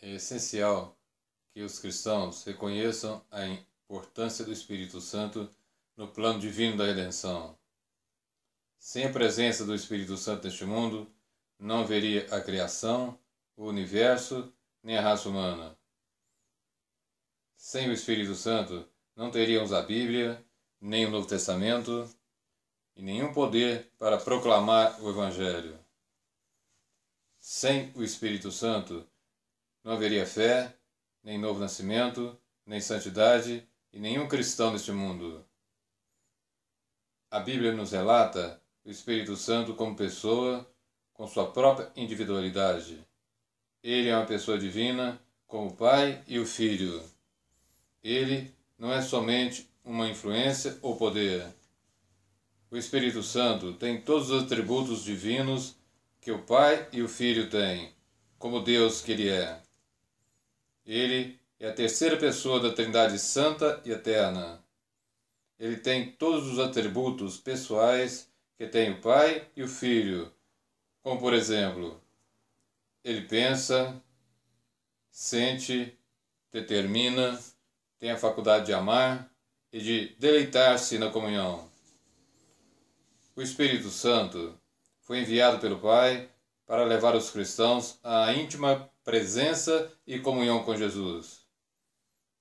É essencial que os cristãos reconheçam a importância do Espírito Santo no plano divino da redenção. Sem a presença do Espírito Santo neste mundo, não haveria a criação, o universo, nem a raça humana. Sem o Espírito Santo, não teríamos a Bíblia, nem o Novo Testamento e nenhum poder para proclamar o Evangelho. Sem o Espírito Santo, não haveria fé, nem novo nascimento, nem santidade e nenhum cristão neste mundo. A Bíblia nos relata o Espírito Santo como pessoa, com sua própria individualidade. Ele é uma pessoa divina, como o Pai e o Filho. Ele não é somente uma influência ou poder. O Espírito Santo tem todos os atributos divinos que o Pai e o Filho têm, como Deus que Ele é. Ele é a terceira pessoa da Trindade Santa e Eterna. Ele tem todos os atributos pessoais que tem o Pai e o Filho, como por exemplo, ele pensa, sente, determina, tem a faculdade de amar e de deleitar-se na comunhão. O Espírito Santo foi enviado pelo Pai para levar os cristãos à íntima presença e comunhão com Jesus.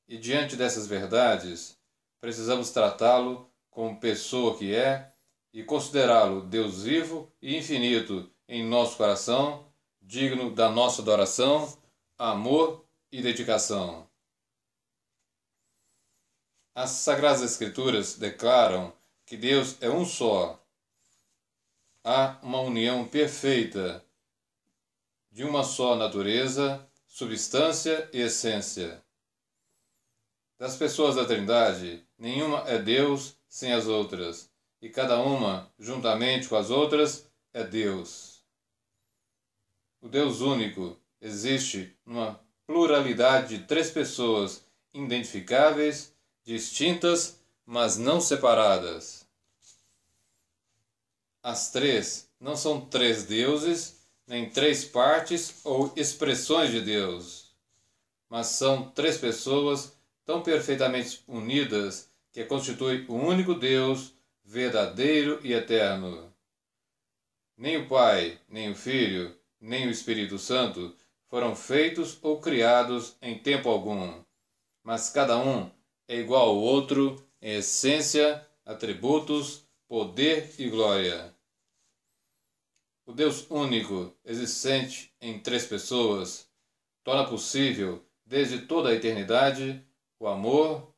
E diante dessas verdades, precisamos tratá-lo como pessoa que é e considerá-lo Deus vivo e infinito em nosso coração, digno da nossa adoração, amor e dedicação. As Sagradas Escrituras declaram que Deus é um só. Há uma união perfeita de uma só natureza, substância e essência. Das pessoas da Trindade, nenhuma é Deus sem as outras, e cada uma, juntamente com as outras, é Deus. O Deus único existe numa pluralidade de três pessoas identificáveis, distintas, mas não separadas. As três não são três deuses, nem três partes ou expressões de Deus, mas são três pessoas tão perfeitamente unidas que constituem o único Deus verdadeiro e eterno. Nem o Pai, nem o Filho, nem o Espírito Santo foram feitos ou criados em tempo algum, mas cada um é igual ao outro em essência, atributos, poder e glória. O Deus único, existente em três pessoas, torna possível, desde toda a eternidade, o amor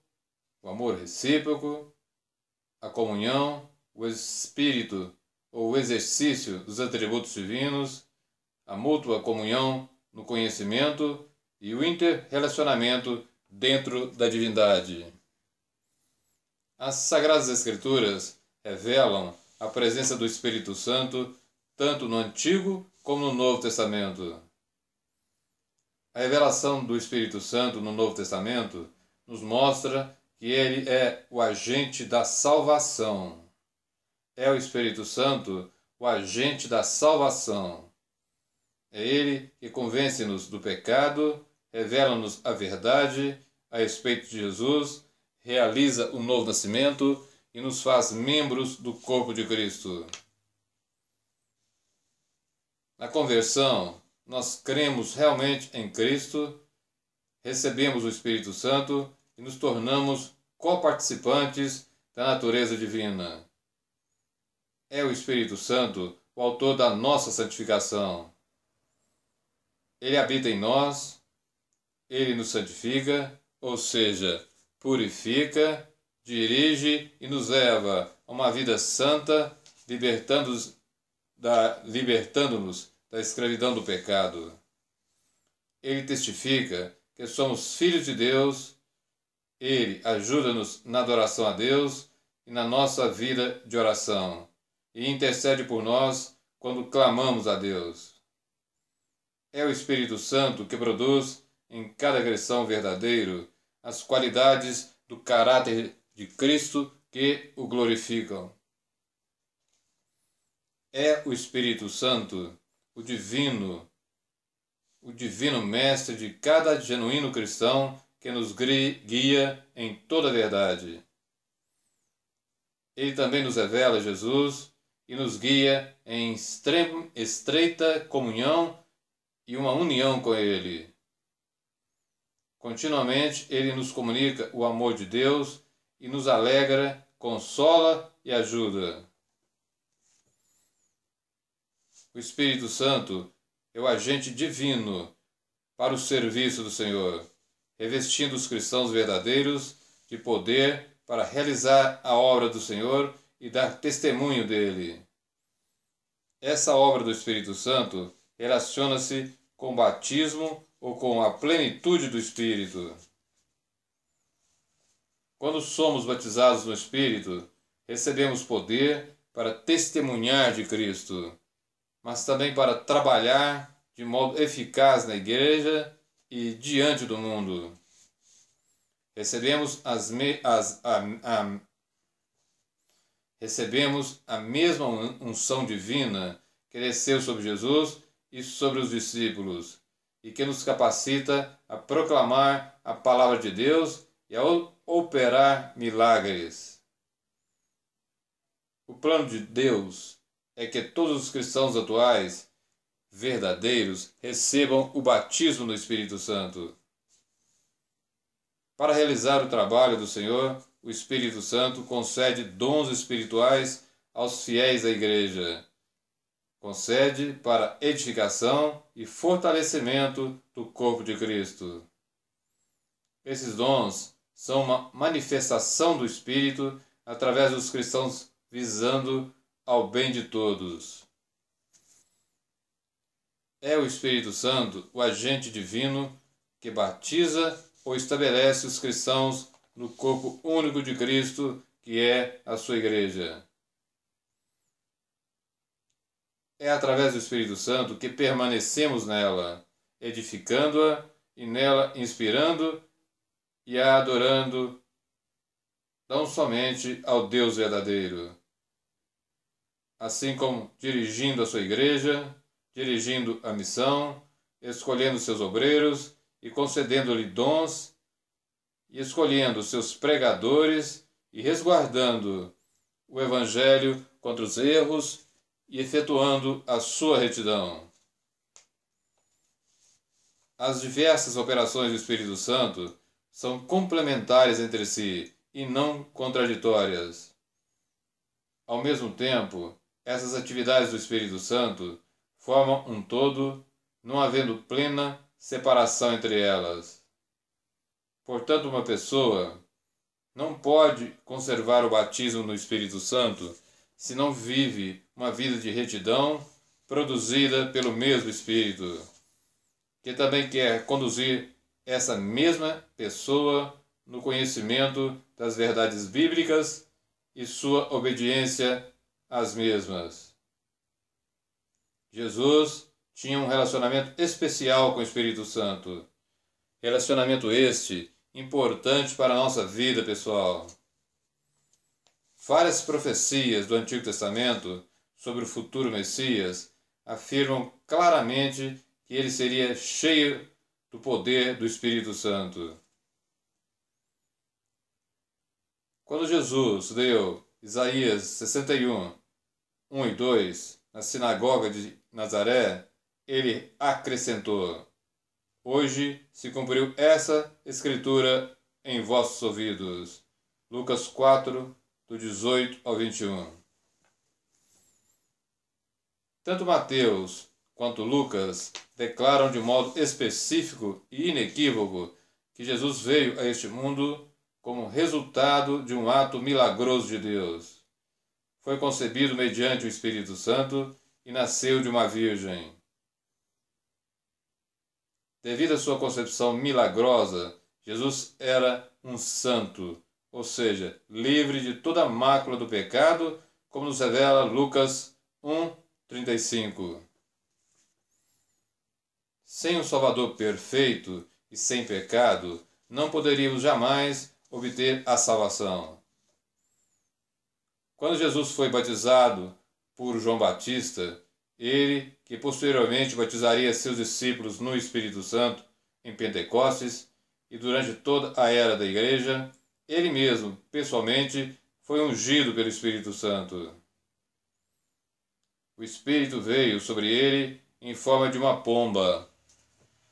recíproco, a comunhão, o espírito ou o exercício dos atributos divinos, a mútua comunhão no conhecimento e o interrelacionamento dentro da divindade. As Sagradas Escrituras revelam a presença do Espírito Santo tanto no Antigo como no Novo Testamento. A revelação do Espírito Santo no Novo Testamento nos mostra que ele é o agente da salvação. É o Espírito Santo o agente da salvação. É ele que convence-nos do pecado, revela-nos a verdade a respeito de Jesus, realiza o novo nascimento e nos faz membros do corpo de Cristo. Na conversão, nós cremos realmente em Cristo, recebemos o Espírito Santo e nos tornamos coparticipantes da natureza divina. É o Espírito Santo o autor da nossa santificação. Ele habita em nós, ele nos santifica, ou seja, purifica, dirige e nos leva a uma vida santa, libertando-nos da escravidão do pecado. Ele testifica que somos filhos de Deus, ele ajuda-nos na adoração a Deus e na nossa vida de oração, e intercede por nós quando clamamos a Deus. É o Espírito Santo que produz em cada cristão verdadeiro as qualidades do caráter de Cristo que o glorificam. É o Espírito Santo, o divino, o divino mestre de cada genuíno cristão que nos guia em toda a verdade. Ele também nos revela Jesus e nos guia em estreita comunhão e uma união com Ele. Continuamente Ele nos comunica o amor de Deus e nos alegra, consola e ajuda. O Espírito Santo é o agente divino para o serviço do Senhor, revestindo os cristãos verdadeiros de poder para realizar a obra do Senhor e dar testemunho dele. Essa obra do Espírito Santo relaciona-se com o batismo ou com a plenitude do Espírito. Quando somos batizados no Espírito, recebemos poder para testemunhar de Cristo, mas também para trabalhar de modo eficaz na igreja e diante do mundo. Recebemos a mesma unção divina que desceu sobre Jesus e sobre os discípulos, e que nos capacita a proclamar a palavra de Deus e a operar milagres. O plano de Deus é que todos os cristãos atuais, verdadeiros, recebam o batismo no Espírito Santo. Para realizar o trabalho do Senhor, o Espírito Santo concede dons espirituais aos fiéis da Igreja. Concede para edificação e fortalecimento do corpo de Cristo. Esses dons são uma manifestação do Espírito através dos cristãos visando ao bem de todos. É o Espírito Santo o agente divino que batiza ou estabelece os cristãos no corpo único de Cristo, que é a sua Igreja. É através do Espírito Santo que permanecemos nela, edificando-a e nela inspirando e a adorando tão somente ao Deus verdadeiro. Assim como dirigindo a sua igreja, dirigindo a missão, escolhendo seus obreiros e concedendo-lhe dons, e escolhendo seus pregadores e resguardando o Evangelho contra os erros e efetuando a sua retidão. As diversas operações do Espírito Santo são complementares entre si e não contraditórias. Ao mesmo tempo, essas atividades do Espírito Santo formam um todo, não havendo plena separação entre elas. Portanto, uma pessoa não pode conservar o batismo no Espírito Santo se não vive uma vida de retidão produzida pelo mesmo Espírito, que também quer conduzir essa mesma pessoa no conhecimento das verdades bíblicas e sua obediência às mesmas. Jesus tinha um relacionamento especial com o Espírito Santo. Relacionamento este importante para a nossa vida pessoal. Várias profecias do Antigo Testamento sobre o futuro Messias afirmam claramente que ele seria cheio do poder do Espírito Santo. Quando Jesus leu Isaías 61, 1 e 2, na sinagoga de Nazaré, ele acrescentou: Hoje se cumpriu essa escritura em vossos ouvidos. Lucas 4, do 18 ao 21. Tanto Mateus quanto Lucas declaram de modo específico e inequívoco que Jesus veio a este mundo como resultado de um ato milagroso de Deus. Foi concebido mediante o Espírito Santo e nasceu de uma virgem. Devido à sua concepção milagrosa, Jesus era um santo, ou seja, livre de toda a mácula do pecado, como nos revela Lucas 1:35. Sem um Salvador perfeito e sem pecado, não poderíamos jamais obter a salvação. Quando Jesus foi batizado por João Batista, Ele, que posteriormente batizaria seus discípulos no Espírito Santo em Pentecostes e durante toda a era da Igreja, ele mesmo, pessoalmente, foi ungido pelo Espírito Santo. O Espírito veio sobre ele em forma de uma pomba,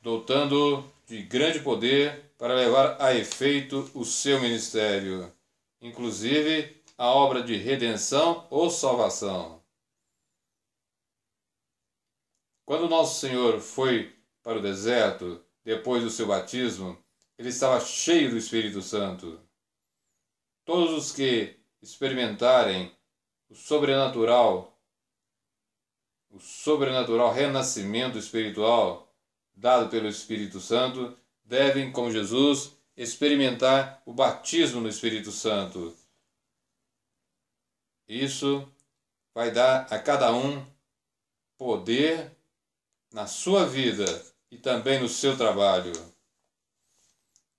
dotando-o de grande poder para levar a efeito o seu ministério, inclusive a obra de redenção ou salvação. Quando nosso Senhor foi para o deserto, depois do seu batismo, ele estava cheio do Espírito Santo. Todos os que experimentarem o sobrenatural renascimento espiritual dado pelo Espírito Santo, devem, como Jesus, experimentar o batismo no Espírito Santo. Isso vai dar a cada um poder na sua vida e também no seu trabalho.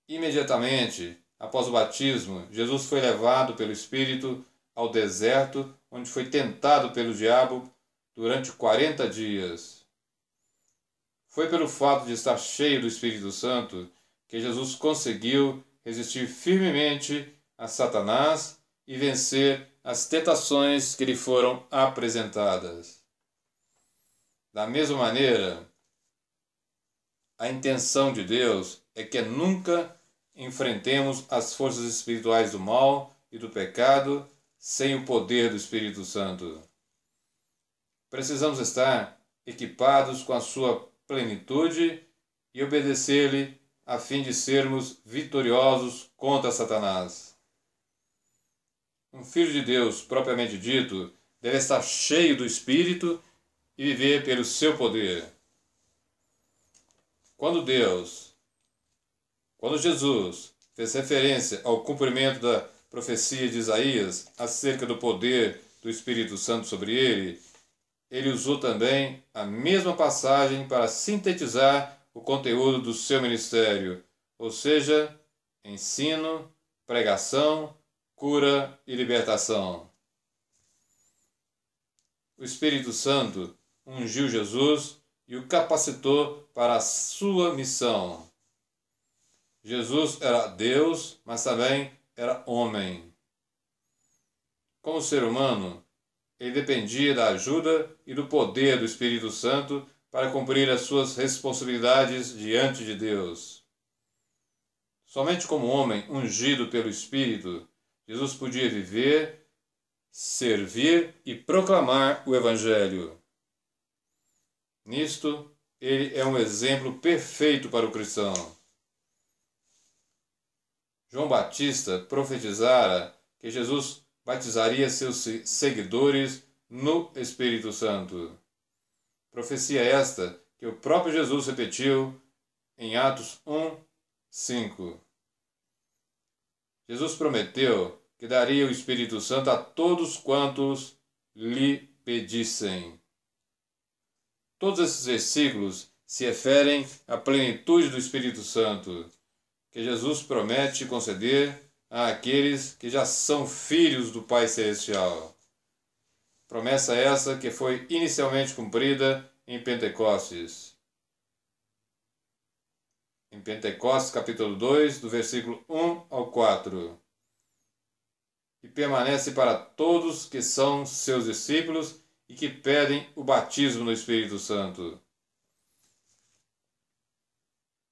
Imediatamente após o batismo, Jesus foi levado pelo Espírito ao deserto, onde foi tentado pelo diabo durante 40 dias. Foi pelo fato de estar cheio do Espírito Santo que Jesus conseguiu resistir firmemente a Satanás e vencer as tentações que lhe foram apresentadas. Da mesma maneira, a intenção de Deus é que nunca enfrentemos as forças espirituais do mal e do pecado sem o poder do Espírito Santo. Precisamos estar equipados com a sua plenitude e obedecer-lhe a fim de sermos vitoriosos contra Satanás. Um filho de Deus, propriamente dito, deve estar cheio do Espírito e viver pelo seu poder. Quando Jesus fez referência ao cumprimento da profecia de Isaías acerca do poder do Espírito Santo sobre ele, ele usou também a mesma passagem para sintetizar o conteúdo do seu ministério, ou seja, ensino, pregação, cura e libertação. O Espírito Santo ungiu Jesus e o capacitou para a sua missão. Jesus era Deus, mas também era homem. Como ser humano, ele dependia da ajuda e do poder do Espírito Santo para cumprir as suas responsabilidades diante de Deus. Somente como homem ungido pelo Espírito, Jesus podia viver, servir e proclamar o Evangelho. Nisto, ele é um exemplo perfeito para o cristão. João Batista profetizara que Jesus batizaria seus seguidores no Espírito Santo. Profecia esta que o próprio Jesus repetiu em Atos 1:5. Jesus prometeu que daria o Espírito Santo a todos quantos lhe pedissem. Todos esses versículos se referem à plenitude do Espírito Santo, que Jesus promete conceder àqueles que já são filhos do Pai Celestial. Promessa essa que foi inicialmente cumprida em Pentecostes. Em Pentecostes, capítulo 2, do versículo 1 ao 4. E permanece para todos que são seus discípulos e que pedem o batismo no Espírito Santo.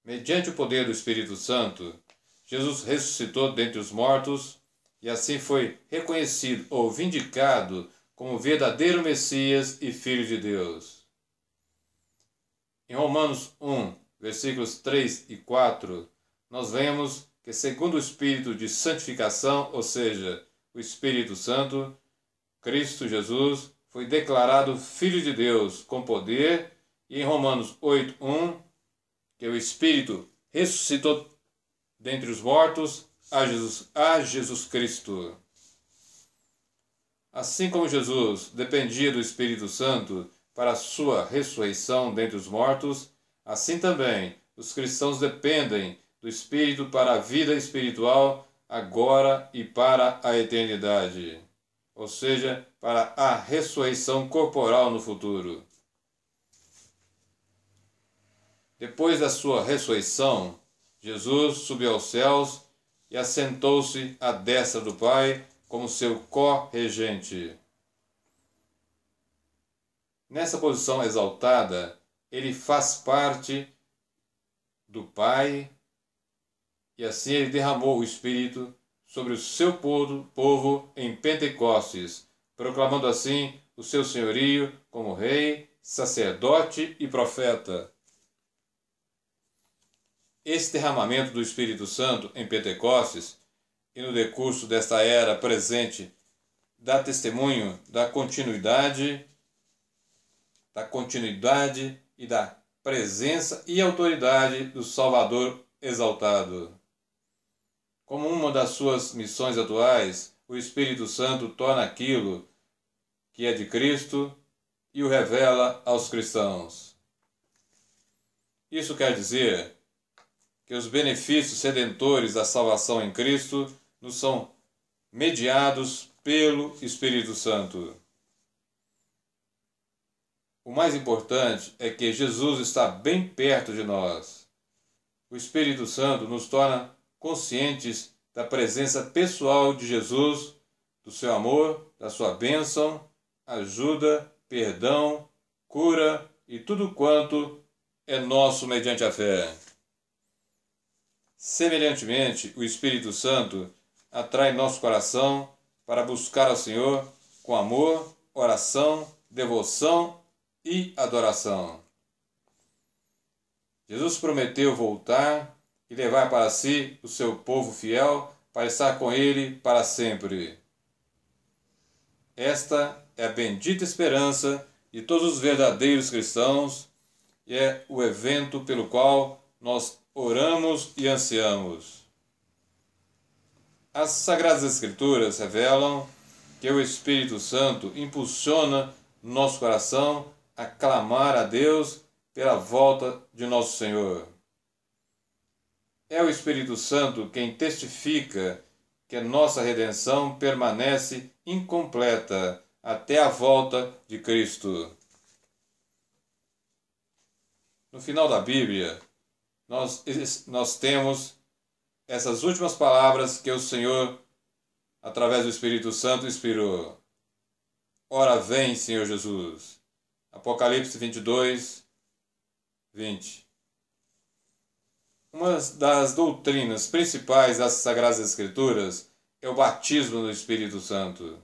Mediante o poder do Espírito Santo, Jesus ressuscitou dentre os mortos e assim foi reconhecido ou vindicado como verdadeiro Messias e Filho de Deus. Em Romanos 1, versículos 3 e 4, nós vemos que segundo o Espírito de santificação, ou seja, o Espírito Santo, Cristo Jesus foi declarado Filho de Deus com poder, e em Romanos 8:1, que o Espírito ressuscitou dentre os mortos a Jesus Cristo. Assim como Jesus dependia do Espírito Santo para a sua ressurreição dentre os mortos, assim também os cristãos dependem do Espírito para a vida espiritual agora e para a eternidade, ou seja, para a ressurreição corporal no futuro. Depois da sua ressurreição, Jesus subiu aos céus e assentou-se à destra do Pai como seu co-regente. Nessa posição exaltada, ele faz parte do Pai e assim ele derramou o Espírito sobre o seu povo em Pentecostes, proclamando assim o seu senhorio como rei, sacerdote e profeta. Esse derramamento do Espírito Santo em Pentecostes e no decurso desta era presente dá testemunho da continuidade e da presença e autoridade do Salvador exaltado. Como uma das suas missões atuais, o Espírito Santo torna aquilo que é de Cristo e o revela aos cristãos. Isso quer dizer que os benefícios redentores da salvação em Cristo nos são mediados pelo Espírito Santo. O mais importante é que Jesus está bem perto de nós. O Espírito Santo nos torna conscientes da presença pessoal de Jesus, do seu amor, da sua bênção, ajuda, perdão, cura e tudo quanto é nosso mediante a fé. Semelhantemente, o Espírito Santo atrai nosso coração para buscar ao Senhor com amor, oração, devoção e adoração. Jesus prometeu voltar e levar para si o seu povo fiel para estar com ele para sempre. Esta é a bendita esperança de todos os verdadeiros cristãos e é o evento pelo qual nós oramos e ansiamos. As Sagradas Escrituras revelam que o Espírito Santo impulsiona nosso coração a clamar a Deus pela volta de nosso Senhor. É o Espírito Santo quem testifica que a nossa redenção permanece incompleta até a volta de Cristo. No final da Bíblia, nós temos essas últimas palavras que o Senhor, através do Espírito Santo, inspirou. Ora vem, Senhor Jesus. Apocalipse 22, 20. Uma das doutrinas principais das Sagradas Escrituras é o batismo no Espírito Santo.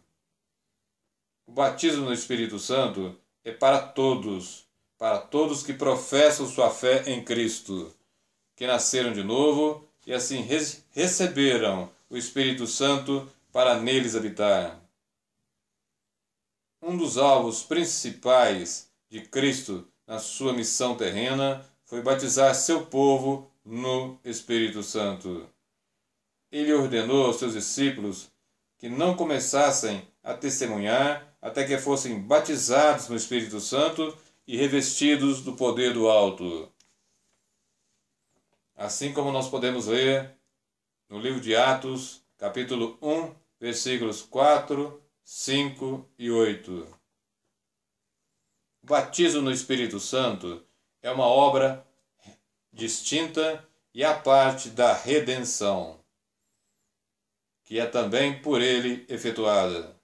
O batismo no Espírito Santo é para todos que professam sua fé em Cristo, que nasceram de novo e assim receberam o Espírito Santo para neles habitar. Um dos alvos principais de Cristo na sua missão terrena foi batizar seu povo no Espírito Santo. Ele ordenou aos seus discípulos que não começassem a testemunhar até que fossem batizados no Espírito Santo e revestidos do poder do alto. Assim como nós podemos ler no livro de Atos, capítulo 1, versículos 4, 5 e 8. O batismo no Espírito Santo é uma obra distinta e à parte da redenção, que é também por ele efetuada.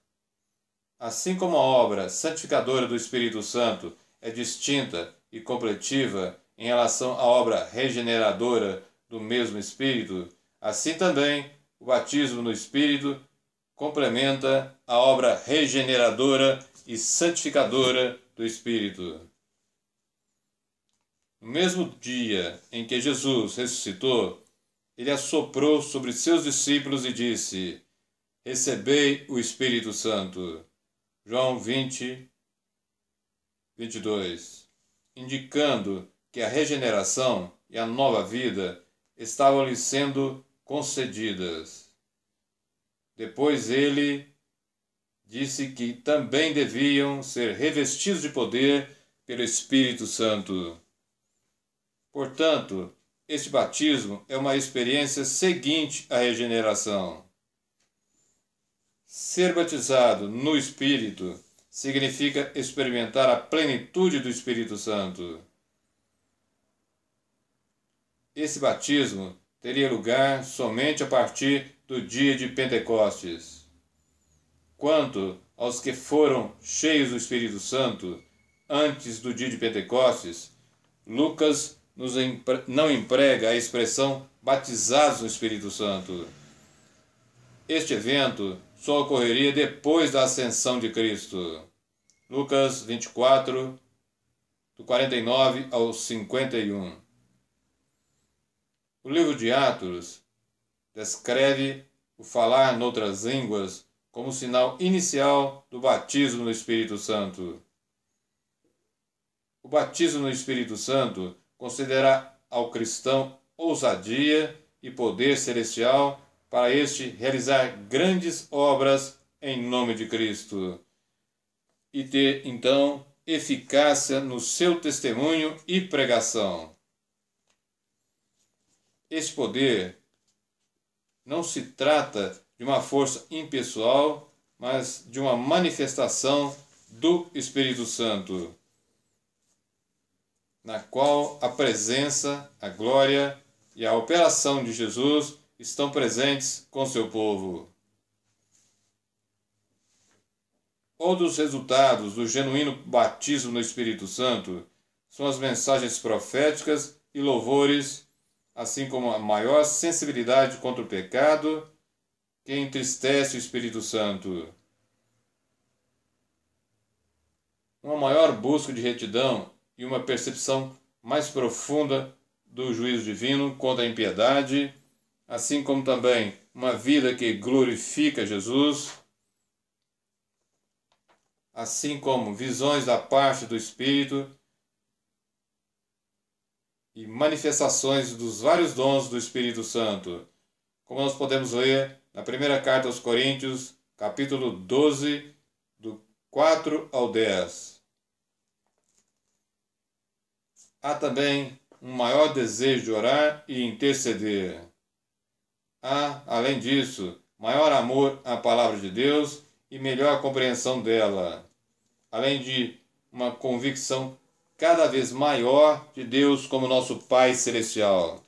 Assim como a obra santificadora do Espírito Santo é distinta e completiva em relação à obra regeneradora do mesmo Espírito, assim também o batismo no Espírito complementa a obra regeneradora e santificadora do Espírito. No mesmo dia em que Jesus ressuscitou, ele assoprou sobre seus discípulos e disse: recebei o Espírito Santo. João 20, 22. Indicando que a regeneração e a nova vida estavam lhe sendo concedidas. Depois ele disse que também deviam ser revestidos de poder pelo Espírito Santo. Portanto, este batismo é uma experiência seguinte à regeneração. Ser batizado no Espírito significa experimentar a plenitude do Espírito Santo. esse batismo teria lugar somente a partir do dia de Pentecostes. Quanto aos que foram cheios do Espírito Santo antes do dia de Pentecostes, Lucas não emprega a expressão batizados no Espírito Santo. Este evento só ocorreria depois da ascensão de Cristo. Lucas 24, do 49 ao 51. O livro de Atos descreve o falar noutras línguas como sinal inicial do batismo no Espírito Santo. O batismo no Espírito Santo concederá ao cristão ousadia e poder celestial para este realizar grandes obras em nome de Cristo e ter, então, eficácia no seu testemunho e pregação. Este poder não se trata de uma força impessoal, mas de uma manifestação do Espírito Santo, na qual a presença, a glória e a operação de Jesus estão presentes com seu povo. Um dos resultados do genuíno batismo no Espírito Santo são as mensagens proféticas e louvores, assim como a maior sensibilidade contra o pecado que entristece o Espírito Santo. Uma maior busca de retidão e uma percepção mais profunda do juízo divino contra a impiedade, assim como também uma vida que glorifica Jesus, assim como visões da parte do Espírito e manifestações dos vários dons do Espírito Santo, como nós podemos ler na primeira carta aos Coríntios, capítulo 12, do 4 ao 10. Há também um maior desejo de orar e interceder. Há, além disso, maior amor à palavra de Deus e melhor compreensão dela, além de uma convicção cada vez maior de Deus como nosso Pai Celestial.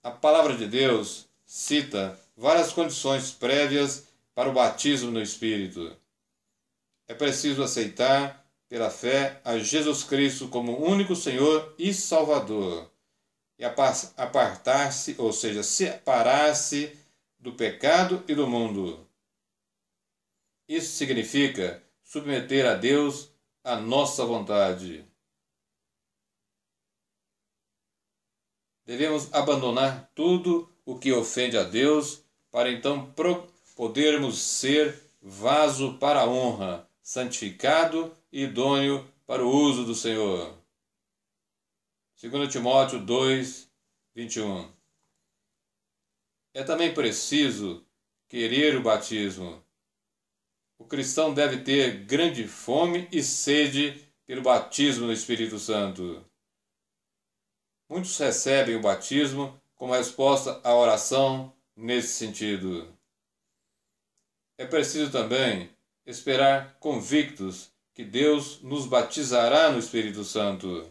A palavra de Deus cita várias condições prévias para o batismo no Espírito. É preciso aceitar, pela fé, a Jesus Cristo como único Senhor e Salvador, e apartar-se, ou seja, separar-se do pecado e do mundo. Isso significa submeter a Deus a nossa vontade. Devemos abandonar tudo o que ofende a Deus para então podermos ser vaso para a honra, santificado e idôneo para o uso do Senhor. 2 Timóteo 2, 21. É também preciso querer o batismo. O cristão deve ter grande fome e sede pelo batismo no Espírito Santo. Muitos recebem o batismo como resposta à oração nesse sentido. É preciso também esperar convictos que Deus nos batizará no Espírito Santo.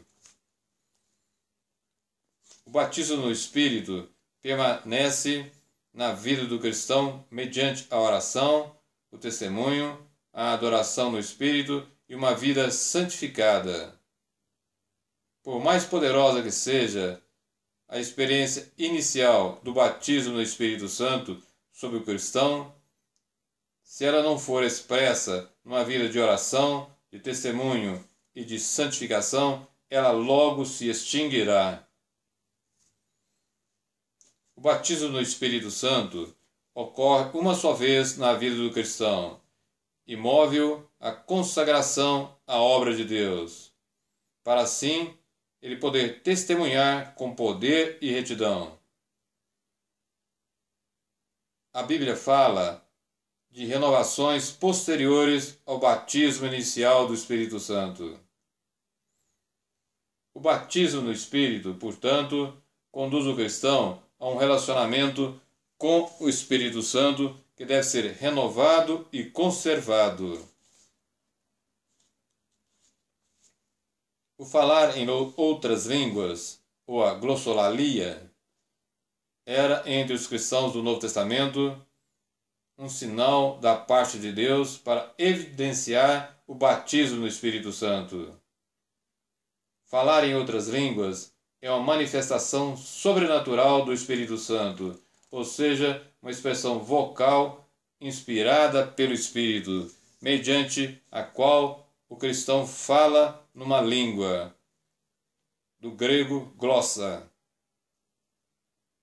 O batismo no Espírito permanece na vida do cristão mediante a oração, o testemunho, a adoração no Espírito e uma vida santificada. Por mais poderosa que seja a experiência inicial do batismo no Espírito Santo sobre o cristão, se ela não for expressa numa vida de oração, de testemunho e de santificação, ela logo se extinguirá. O batismo no Espírito Santo ocorre uma só vez na vida do cristão e move-o à consagração à obra de Deus, para assim ele poder testemunhar com poder e retidão. A Bíblia fala de renovações posteriores ao batismo inicial do Espírito Santo. O batismo no Espírito, portanto, conduz o cristão a um relacionamento com o Espírito Santo que deve ser renovado e conservado. O falar em outras línguas ou a glossolalia, era entre os cristãos do Novo Testamento um sinal da parte de Deus para evidenciar o batismo no Espírito Santo. Falar em outras línguas é uma manifestação sobrenatural do Espírito Santo, ou seja, uma expressão vocal inspirada pelo Espírito, mediante a qual o cristão fala numa língua, do grego glossa.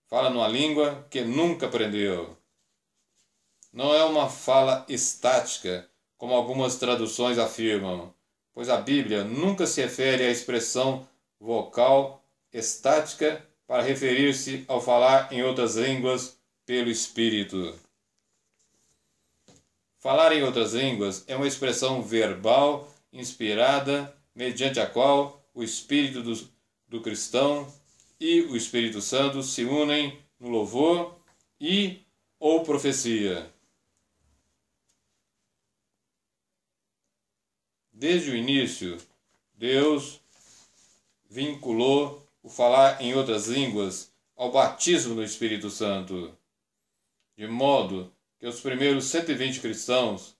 Fala numa língua que nunca aprendeu. Não é uma fala estática, como algumas traduções afirmam, pois a Bíblia nunca se refere à expressão vocal estática para referir-se ao falar em outras línguas pelo Espírito. Falar em outras línguas é uma expressão verbal inspirada, mediante a qual o Espírito do cristão e o Espírito Santo se unem no louvor e ou profecia. Desde o início, Deus vinculou o falar em outras línguas ao batismo no Espírito Santo, de modo que os primeiros 120 cristãos,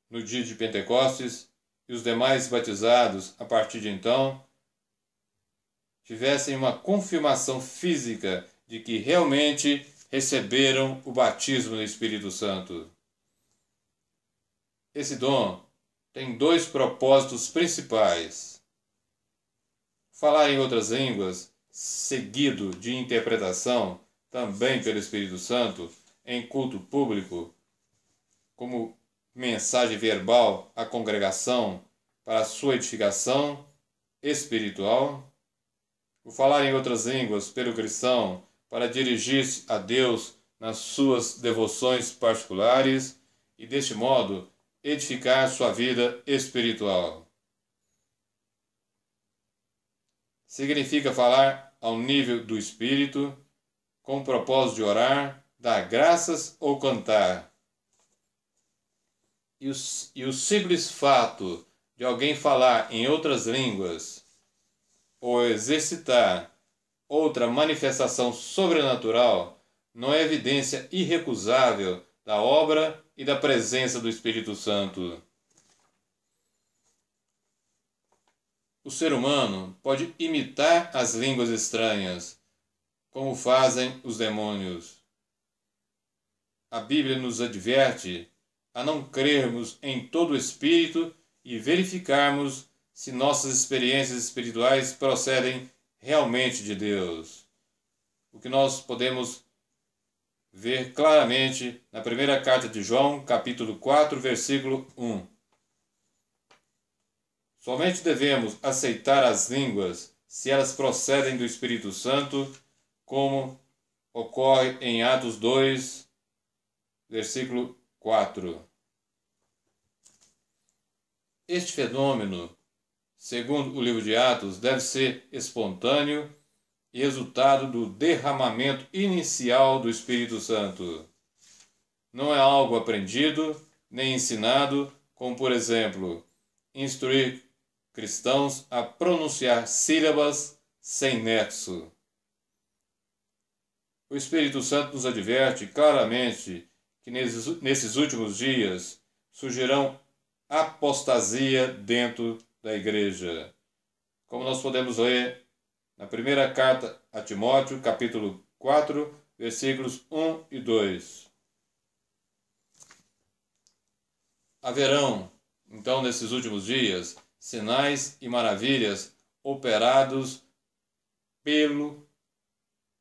no dia de Pentecostes, e os demais batizados a partir de então, tivessem uma confirmação física de que realmente receberam o batismo no Espírito Santo. Esse dom tem dois propósitos principais: falar em outras línguas, seguido de interpretação, também pelo Espírito Santo, em culto público, como mensagem verbal à congregação para a sua edificação espiritual. O falar em outras línguas pelo cristão para dirigir-se a Deus nas suas devoções particulares e, deste modo, edificar sua vida espiritual. Significa falar ao nível do Espírito, com o propósito de orar, dar graças ou cantar. E o simples fato de alguém falar em outras línguas ou exercitar outra manifestação sobrenatural não é evidência irrecusável da obra e da presença do Espírito Santo. O ser humano pode imitar as línguas estranhas, como fazem os demônios. A Bíblia nos adverte a não crermos em todo o Espírito e verificarmos se nossas experiências espirituais procedem realmente de Deus. O que nós podemos ver claramente na primeira carta de João, capítulo 4, versículo 1. Somente devemos aceitar as línguas se elas procedem do Espírito Santo, como ocorre em Atos 2, versículo 4. Este fenômeno, segundo o livro de Atos, deve ser espontâneo e resultado do derramamento inicial do Espírito Santo. Não é algo aprendido nem ensinado, como, por exemplo, instruir cristãos a pronunciar sílabas sem nexo. O Espírito Santo nos adverte claramente que nesses últimos dias surgirão apostasia dentro da igreja, como nós podemos ler na primeira carta a Timóteo, capítulo 4, versículos 1 e 2. Haverão, então, nesses últimos dias, sinais e maravilhas operados pelo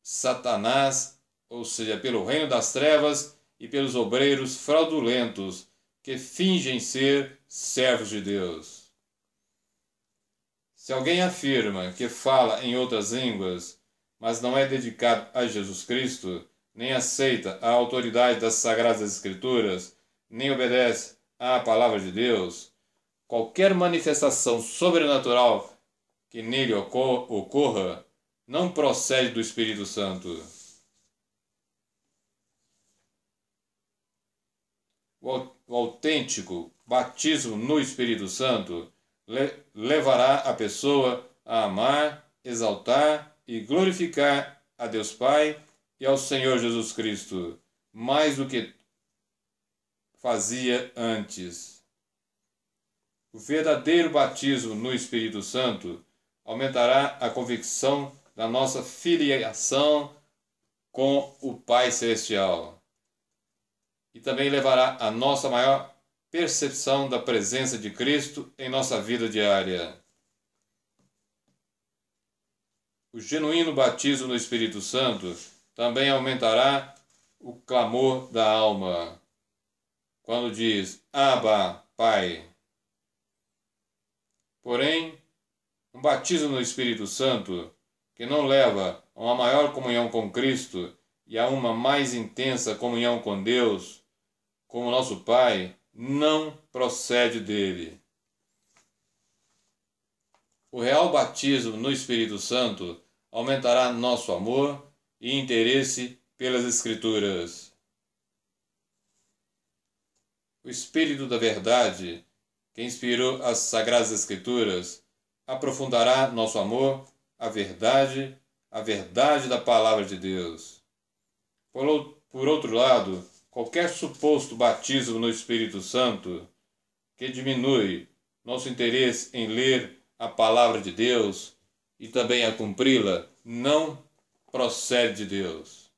Satanás, ou seja, pelo reino das trevas e pelos obreiros fraudulentos que fingem ser servos de Deus. Se alguém afirma que fala em outras línguas, mas não é dedicado a Jesus Cristo, nem aceita a autoridade das Sagradas Escrituras, nem obedece à palavra de Deus, qualquer manifestação sobrenatural que nele ocorra não procede do Espírito Santo. O autêntico batismo no Espírito Santo levará a pessoa a amar exaltar e glorificar a Deus Pai e ao Senhor Jesus Cristo, mais do que fazia antes. O verdadeiro batismo no Espírito Santo aumentará a convicção da nossa filiação com o Pai Celestial e também levará a nossa maior percepção da presença de Cristo em nossa vida diária. O genuíno batismo no Espírito Santo também aumentará o clamor da alma, quando diz, Abba, Pai. Porém, um batismo no Espírito Santo que não leva a uma maior comunhão com Cristo e a uma mais intensa comunhão com Deus, como nosso Pai, não procede dele. O real batismo no Espírito Santo aumentará nosso amor e interesse pelas Escrituras. O Espírito da Verdade, que inspirou as Sagradas Escrituras, aprofundará nosso amor à verdade da Palavra de Deus. Por outro lado, qualquer suposto batismo no Espírito Santo que diminui nosso interesse em ler a Palavra de Deus e também a cumpri-la, não procede de Deus.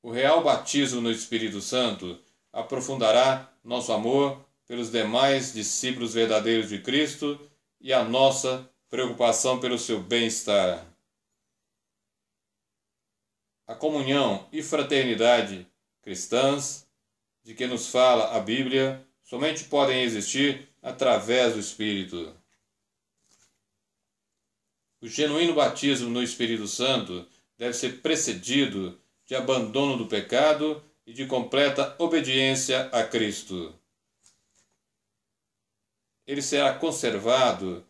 O real batismo no Espírito Santo aprofundará nosso amor pelos demais discípulos verdadeiros de Cristo e a nossa preocupação pelo seu bem-estar. A comunhão e fraternidade cristãs, de que nos fala a Bíblia, somente podem existir através do Espírito. O genuíno batismo no Espírito Santo deve ser precedido de abandono do pecado e de completa obediência a Cristo. Ele será conservado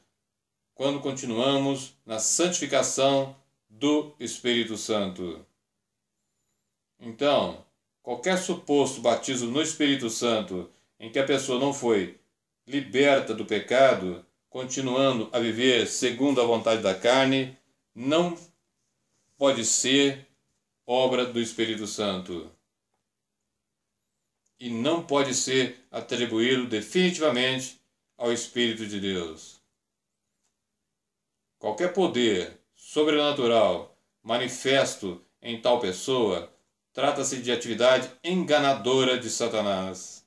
quando continuamos na santificação do Espírito Santo. Então, qualquer suposto batismo no Espírito Santo em que a pessoa não foi liberta do pecado, continuando a viver segundo a vontade da carne, não pode ser obra do Espírito Santo. E não pode ser atribuído definitivamente ao Espírito de Deus. Qualquer poder sobrenatural manifesto em tal pessoa trata-se de atividade enganadora de Satanás.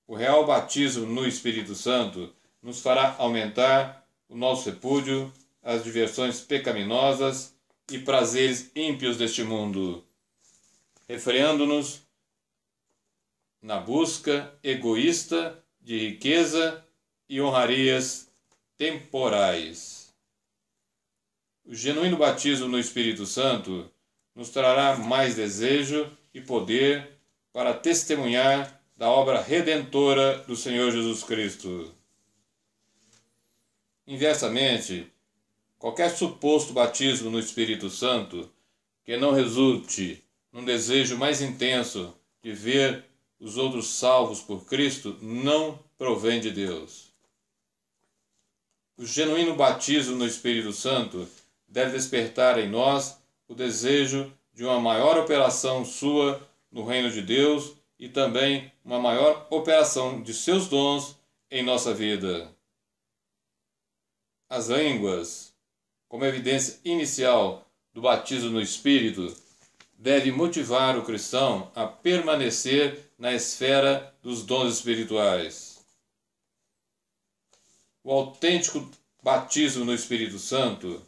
O real batismo no Espírito Santo nos fará aumentar o nosso repúdio às diversões pecaminosas e prazeres ímpios deste mundo, refreando-nos na busca egoísta de riqueza e honrarias temporais. O genuíno batismo no Espírito Santo nos trará mais desejo e poder para testemunhar da obra redentora do Senhor Jesus Cristo. Inversamente, qualquer suposto batismo no Espírito Santo que não resulte num desejo mais intenso de ver os outros salvos por Cristo não provém de Deus. O genuíno batismo no Espírito Santo deve despertar em nós o desejo de uma maior operação sua no reino de Deus e também uma maior operação de seus dons em nossa vida. As línguas, como evidência inicial do batismo no Espírito, deve motivar o cristão a permanecer na esfera dos dons espirituais. O autêntico batismo no Espírito Santo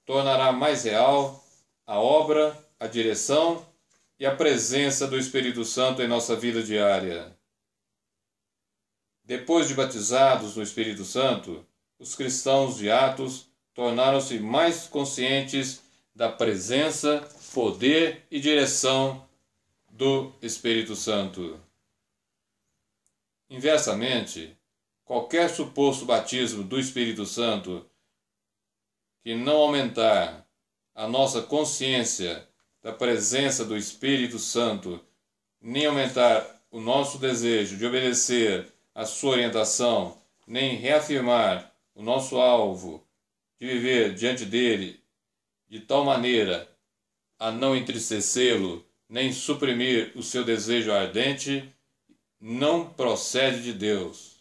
tornará mais real a obra, a direção e a presença do Espírito Santo em nossa vida diária. Depois de batizados no Espírito Santo, os cristãos de Atos tornaram-se mais conscientes da presença, poder e direção do Espírito Santo. Inversamente, qualquer suposto batismo do Espírito Santo que não aumentar a nossa consciência da presença do Espírito Santo, nem aumentar o nosso desejo de obedecer à sua orientação nem reafirmar o nosso alvo de viver diante dele de tal maneira a não entristecê-lo, nem suprimir o seu desejo ardente, não procede de Deus.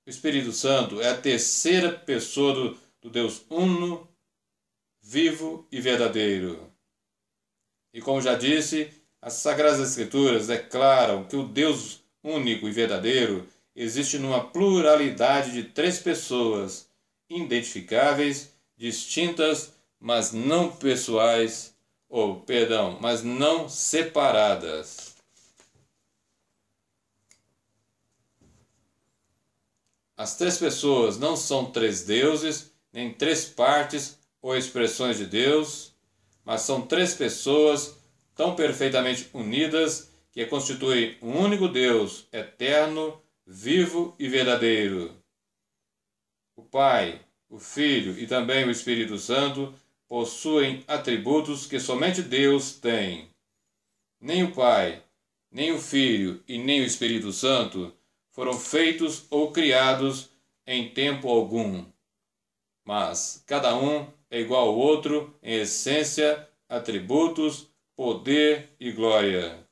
O Espírito Santo é a terceira pessoa do Deus uno, vivo e verdadeiro. E como já disse, as Sagradas Escrituras declaram que o Deus único e verdadeiro existe numa pluralidade de três pessoas, identificáveis, distintas, mas não pessoais, mas não separadas. As três pessoas não são três deuses, nem três partes ou expressões de Deus, mas são três pessoas tão perfeitamente unidas que constituem um único Deus eterno, vivo e verdadeiro. O Pai, o Filho e também o Espírito Santo possuem atributos que somente Deus tem. Nem o Pai, nem o Filho e nem o Espírito Santo foram feitos ou criados em tempo algum, mas cada um é igual ao outro em essência, atributos, poder e glória.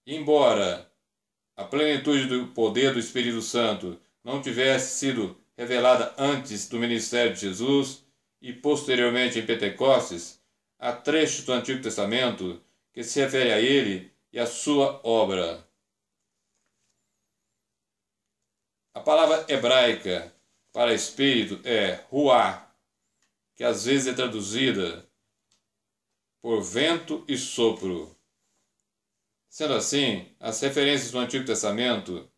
Embora a plenitude do poder do Espírito Santo não tivesse sido revelada antes do ministério de Jesus e posteriormente em Pentecostes, há trechos do Antigo Testamento que se refere a ele e a sua obra. A palavra hebraica para espírito é ruá, que às vezes é traduzida por vento e sopro. Sendo assim, as referências do Antigo Testamento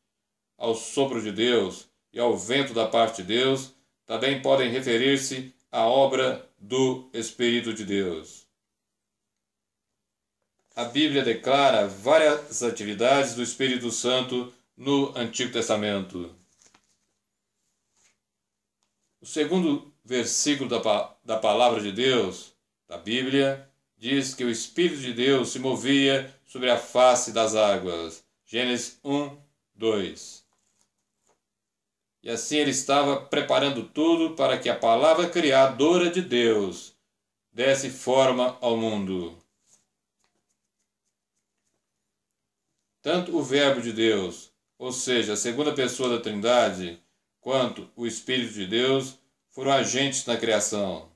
ao sopro de Deus e ao vento da parte de Deus também podem referir-se à obra do Espírito de Deus. A Bíblia declara várias atividades do Espírito Santo no Antigo Testamento. O segundo versículo da palavra de Deus, da Bíblia, diz que o Espírito de Deus se movia sobre a face das águas. Gênesis 1, 2. E assim ele estava preparando tudo para que a palavra criadora de Deus desse forma ao mundo. Tanto o Verbo de Deus, ou seja, a segunda pessoa da Trindade, quanto o Espírito de Deus foram agentes na criação.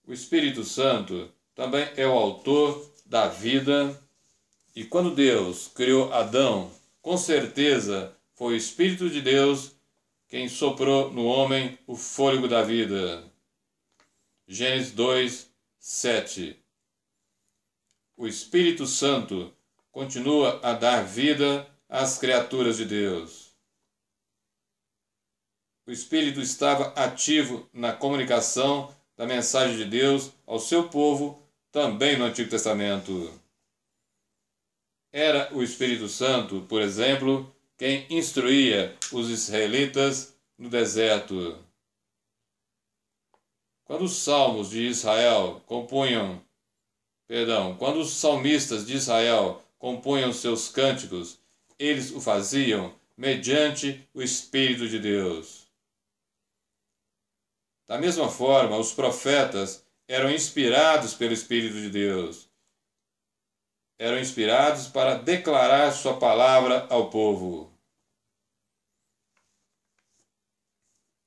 O Espírito Santo também é o autor da vida, e quando Deus criou Adão, com certeza foi o Espírito de Deus quem soprou no homem o fôlego da vida. Gênesis 2, 7. O Espírito Santo continua a dar vida às criaturas de Deus. O Espírito estava ativo na comunicação da mensagem de Deus ao seu povo, também no Antigo Testamento. Era o Espírito Santo, por exemplo, quem instruía os israelitas no deserto. Quando os salmistas de Israel compunham seus cânticos, eles o faziam mediante o Espírito de Deus. Da mesma forma, os profetas eram inspirados pelo Espírito de Deus. Eram inspirados para declarar sua palavra ao povo.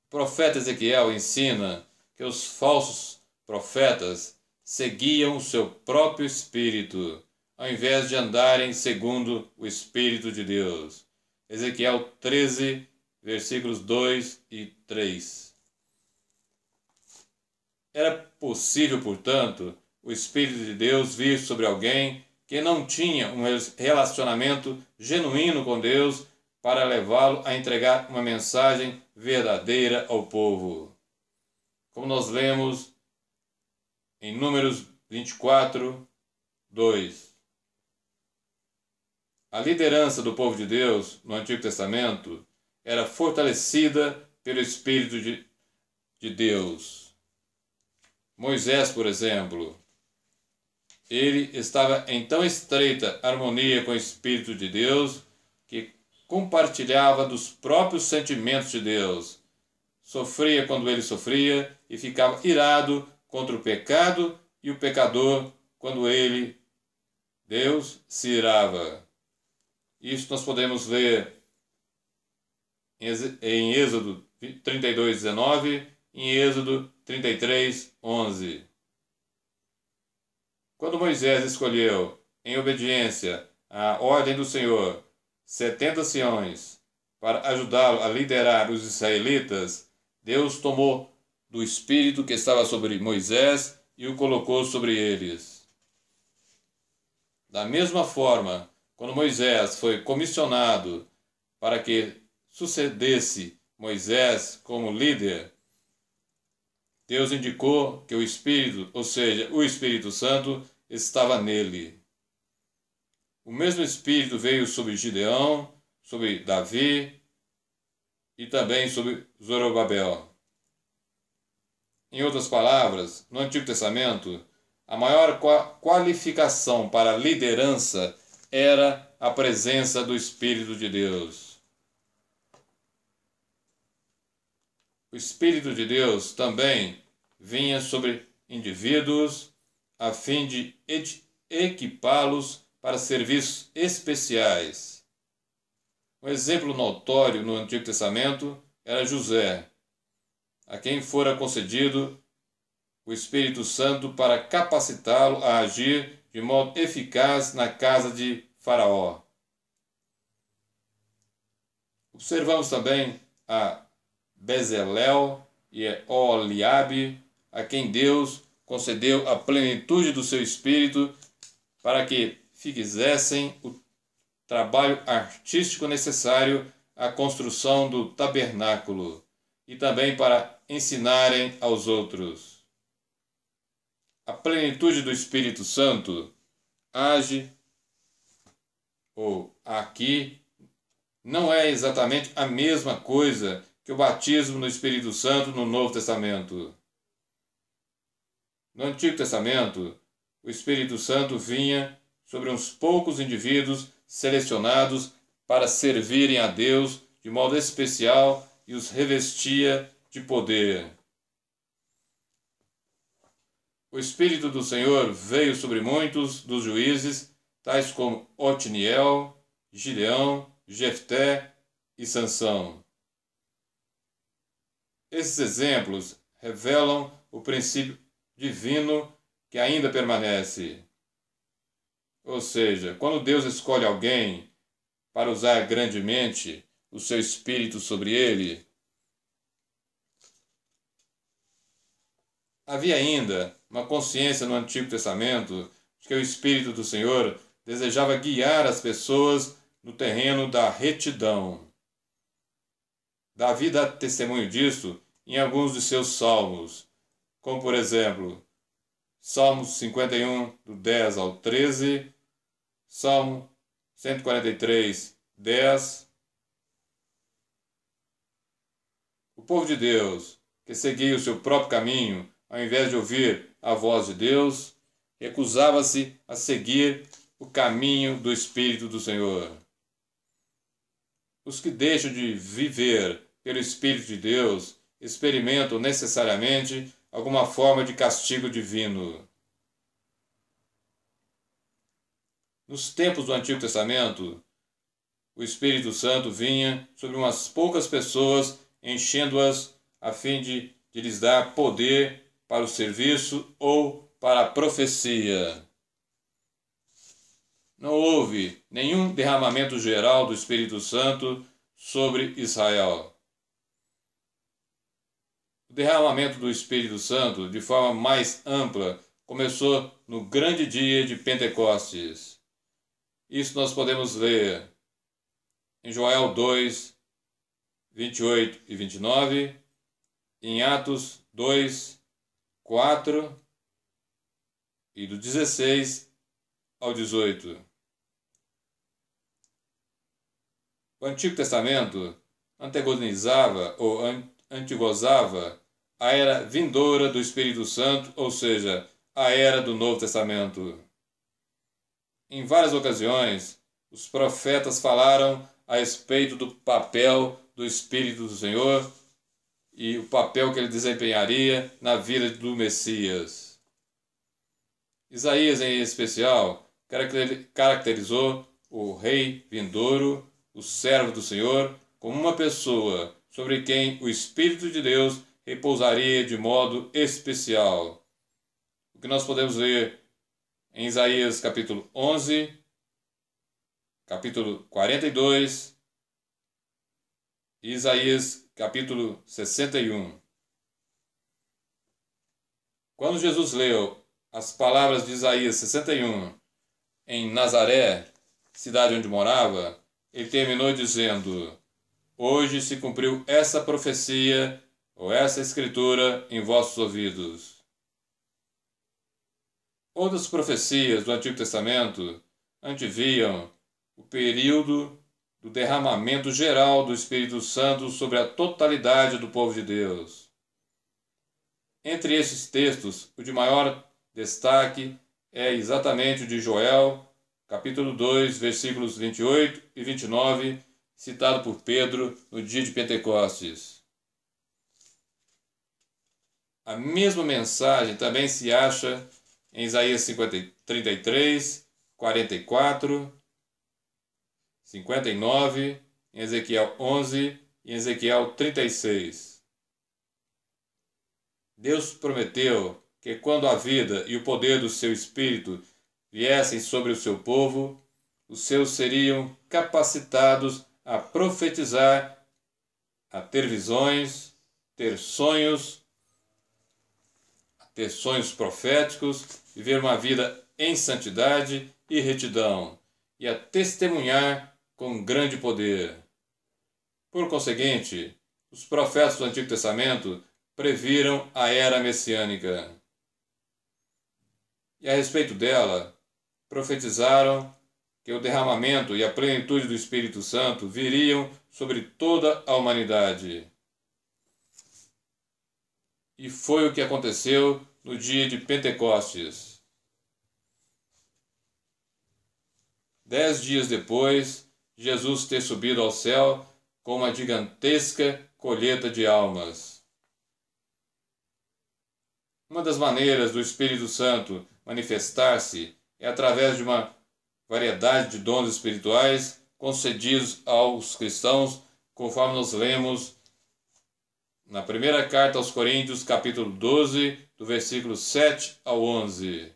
O profeta Ezequiel ensina que os falsos profetas seguiam o seu próprio espírito, ao invés de andarem segundo o Espírito de Deus. Ezequiel 13, versículos 2 e 3. Era possível, portanto, o Espírito de Deus vir sobre alguém que não tinha um relacionamento genuíno com Deus para levá-lo a entregar uma mensagem verdadeira ao povo. Como nós lemos em Números 24, 2. A liderança do povo de Deus no Antigo Testamento era fortalecida pelo Espírito de Deus. Moisés, por exemplo, Ele estava em tão estreita harmonia com o Espírito de Deus que compartilhava dos próprios sentimentos de Deus. Sofria quando ele sofria e ficava irado contra o pecado e o pecador quando ele, Deus, se irava. Isso nós podemos ler em Êxodo 32:19 e em Êxodo 33:11. Quando Moisés escolheu, em obediência à ordem do Senhor, 70 anciões para ajudá-lo a liderar os israelitas, Deus tomou do espírito que estava sobre Moisés e o colocou sobre eles. Da mesma forma, quando Moisés foi comissionado para que sucedesse Moisés como líder, Deus indicou que o Espírito, ou seja, o Espírito Santo, estava nele. O mesmo Espírito veio sobre Gideão, sobre Davi e também sobre Zorobabel. Em outras palavras, no Antigo Testamento, a maior qualificação para a liderança era a presença do Espírito de Deus. O Espírito de Deus também vinha sobre indivíduos a fim de equipá-los para serviços especiais. Um exemplo notório no Antigo Testamento era José, a quem fora concedido o Espírito Santo para capacitá-lo a agir de modo eficaz na casa de Faraó. Observamos também a Bezalel e a Oliabe, a quem Deus concedeu a plenitude do seu Espírito para que fizessem o trabalho artístico necessário à construção do tabernáculo e também para ensinarem aos outros. A plenitude do Espírito Santo age, ou aqui, não é exatamente a mesma coisa que o batismo no Espírito Santo no Novo Testamento. No Antigo Testamento, o Espírito Santo vinha sobre uns poucos indivíduos selecionados para servirem a Deus de modo especial e os revestia de poder. O Espírito do Senhor veio sobre muitos dos juízes, tais como Otiniel, Gideão, Jefté e Sansão. Esses exemplos revelam o princípio divino que ainda permanece. Ou seja, quando Deus escolhe alguém para usar grandemente o seu Espírito sobre ele, havia ainda uma consciência no Antigo Testamento de que o Espírito do Senhor desejava guiar as pessoas no terreno da retidão. Davi dá testemunho disso em alguns de seus salmos, como por exemplo, Salmos 51, do 10 ao 13, Salmo 143, 10. O povo de Deus, que seguia o seu próprio caminho, ao invés de ouvir a voz de Deus, recusava-se a seguir o caminho do Espírito do Senhor. Os que deixam de viver pelo Espírito de Deus experimentam necessariamente alguma forma de castigo divino. Nos tempos do Antigo Testamento, o Espírito Santo vinha sobre umas poucas pessoas, enchendo-as a fim de lhes dar poder para o serviço ou para a profecia. Não houve nenhum derramamento geral do Espírito Santo sobre Israel. O derramamento do Espírito Santo, de forma mais ampla, começou no grande dia de Pentecostes. Isso nós podemos ler em Joel 2, 28 e 29, em Atos 2, 4 e do 16 ao 18. O Antigo Testamento antagonizava ou antigozava a era vindoura do Espírito Santo, ou seja, a era do Novo Testamento. Em várias ocasiões, os profetas falaram a respeito do papel do Espírito do Senhor e o papel que ele desempenharia na vida do Messias. Isaías, em especial, caracterizou o rei vindouro, o servo do Senhor, como uma pessoa sobre quem o Espírito de Deus repousaria de modo especial. O que nós podemos ler em Isaías capítulo 11, capítulo 42 e Isaías capítulo 61. Quando Jesus leu as palavras de Isaías 61 em Nazaré, cidade onde morava, ele terminou dizendo: hoje se cumpriu essa profecia ou essa escritura em vossos ouvidos. Outras profecias do Antigo Testamento anteviam o período do derramamento geral do Espírito Santo sobre a totalidade do povo de Deus. Entre esses textos, o de maior destaque é exatamente o de Joel, capítulo 2, versículos 28 e 29, citado por Pedro no dia de Pentecostes. A mesma mensagem também se acha em Isaías 33, 44, 59, em Ezequiel 11 e em Ezequiel 36. Deus prometeu que quando a vida e o poder do seu Espírito viessem sobre o seu povo, os seus seriam capacitados a profetizar, a ter visões, ter sonhos proféticos, viver uma vida em santidade e retidão, e a testemunhar com grande poder. Por conseguinte, os profetas do Antigo Testamento previram a era messiânica. E a respeito dela, profetizaram que o derramamento e a plenitude do Espírito Santo viriam sobre toda a humanidade. E foi o que aconteceu no dia de Pentecostes. 10 dias depois, Jesus ter subido ao céu com uma gigantesca colheita de almas. Uma das maneiras do Espírito Santo manifestar-se é através de uma variedade de dons espirituais concedidos aos cristãos, conforme nós lemos na primeira carta aos Coríntios, capítulo 12, do versículo 7 ao 11,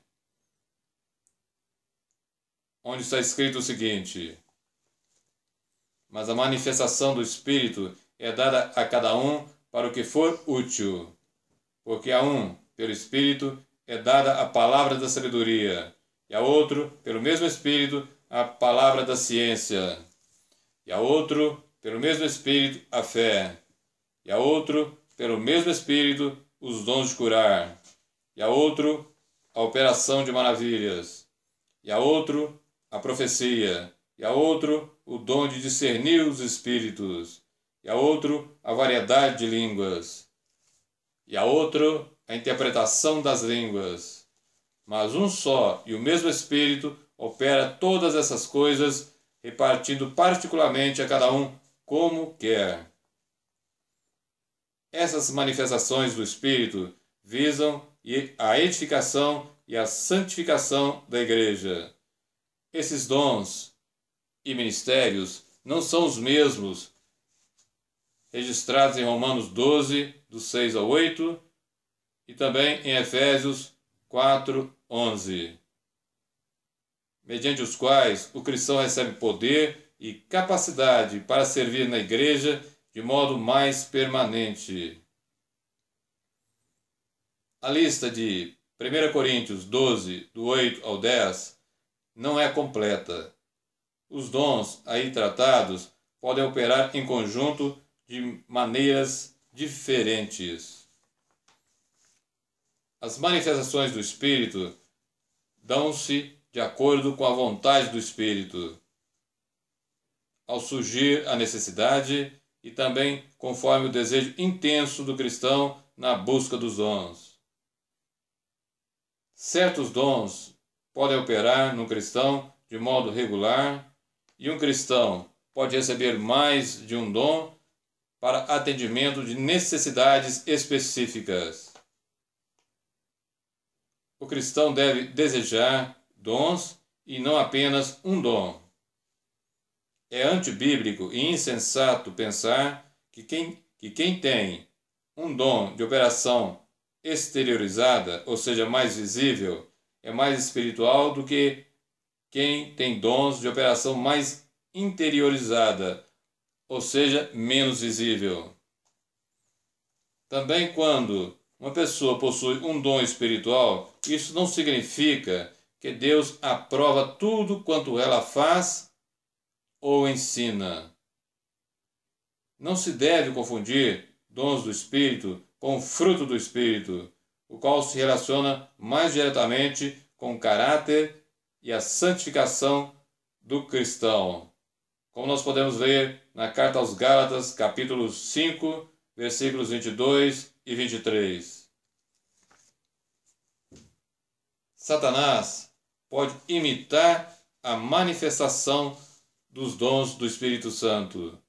onde está escrito o seguinte: mas a manifestação do Espírito é dada a cada um para o que for útil, porque a um, pelo Espírito, é dada a palavra da sabedoria, e a outro, pelo mesmo Espírito, a palavra da ciência, e a outro, pelo mesmo Espírito, a fé, e a outro, pelo mesmo Espírito, os dons de curar, e a outro, a operação de maravilhas, e a outro, a profecia, e a outro, o dom de discernir os espíritos, e a outro, a variedade de línguas, e a outro, a interpretação das línguas. Mas um só e o mesmo Espírito opera todas essas coisas, repartindo particularmente a cada um como quer. Essas manifestações do Espírito visam a edificação e a santificação da Igreja. Esses dons e ministérios não são os mesmos registrados em Romanos 12, do 6 ao 8, e também em Efésios 4, 11, mediante os quais o cristão recebe poder e capacidade para servir na igreja de modo mais permanente. A lista de 1 Coríntios 12, do 8 ao 10, não é completa. Os dons aí tratados podem operar em conjunto de maneiras diferentes. As manifestações do Espírito dão-se de acordo com a vontade do Espírito, ao surgir a necessidade e também conforme o desejo intenso do cristão na busca dos dons. Certos dons podem operar no cristão de modo regular, e um cristão pode receber mais de um dom para atendimento de necessidades específicas. O cristão deve desejar dons e não apenas um dom. É antibíblico e insensato pensar que quem tem um dom de operação exteriorizada, ou seja, mais visível, é mais espiritual do que quem tem dons de operação mais interiorizada, ou seja, menos visível. Também quando uma pessoa possui um dom espiritual, isso não significa que Deus aprova tudo quanto ela faz ou ensina. Não se deve confundir dons do Espírito com o fruto do Espírito, o qual se relaciona mais diretamente com o caráter e a santificação do cristão. Como nós podemos ler na carta aos Gálatas, capítulo 5, versículos 22 e 23. Satanás pode imitar a manifestação dos dons do Espírito Santo,